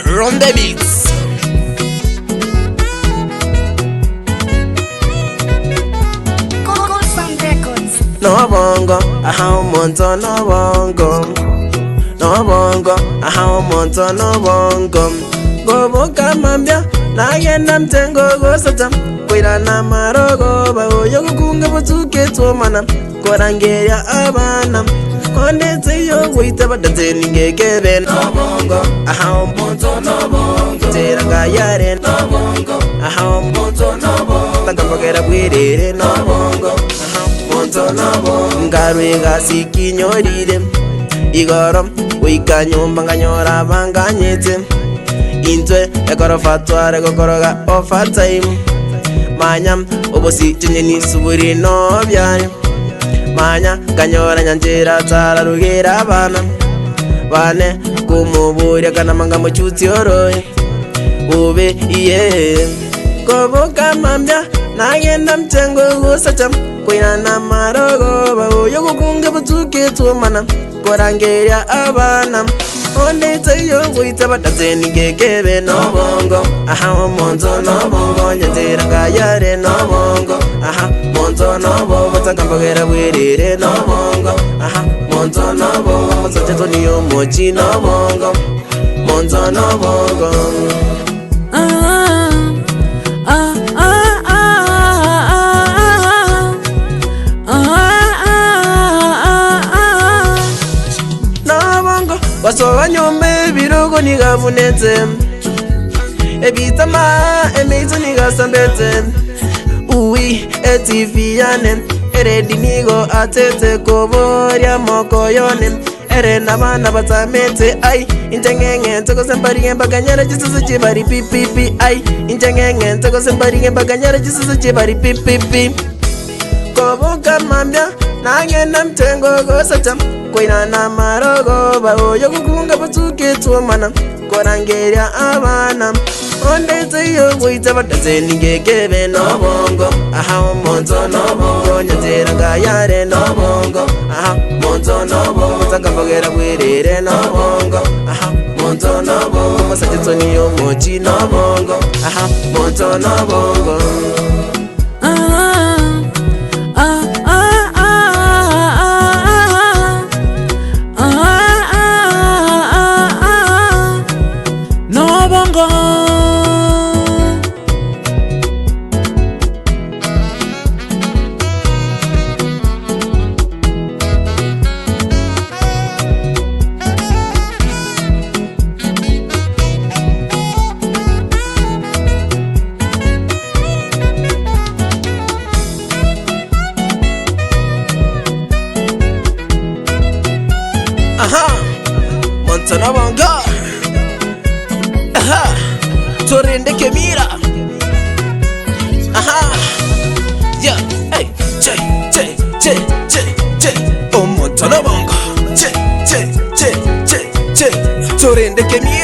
run the beats. No bongo, aha monto no bongo. No bongo, aha monto no bongo. Go boka mambia, na yenda mtengo go sata. Koira na marogo ba oyo kukunga butuke tuomana. Korangeya abana. Onde teyo wita badate ningekebe. No bongo, aha monto no bongo. Teranga yare no bongo, aha monto no bongo. Tangapagera bwirere no bongo. Ngarwe gasiki nyorire igoro wikanyumba nganyora banganyete intwe ekoro fatware gokoroga ofa time manya obosi tinyeni suburi no byane manya ganyora nyanjera tara rugera abana bane kumuburi akanamanga mu cyuti oroye ube iye koboka mambya nagenda mtengo gusacha Koina na marogo ba oyo kukunga butuke tuomana korangeya abana onde tayo wita badate ningekebe no bongo aha monto no bongo nyateranga yare no bongo aha monto no bongo tangambogera bwirire no bongo aha monto no bongo mosateto niyo mochi no bongo monto no bongo Wasowa nyombe birogo nigavunete Ebitama emeitu nigasambete Uwi etifiyane Eredi nigo atete koboria moko yone Ere nabana batamete ay Intengenge ntoko sembari mbaganyara jisusu chibari pipipi ay Intengenge ntoko sembari mbaganyara jisusu chibari pipipi Koboka mambya nagenda mtengo gosata Koina na marogo ba oyo kukunga butuke tuomana korangeya abana onde teyo wita badate ningekebe no bongo aha monto no bongo nyateranga yare no bongo aha monto no bongo tangambogera bwirire no bongo aha monto no bongo masateto niyo mochi no bongo aha monto no bongo Aha, Montana Bongo. Aha, Torrende Kemira. Aha, yeah, hey, che. Oh, Montana Bongo. Che. Torrende Kemira.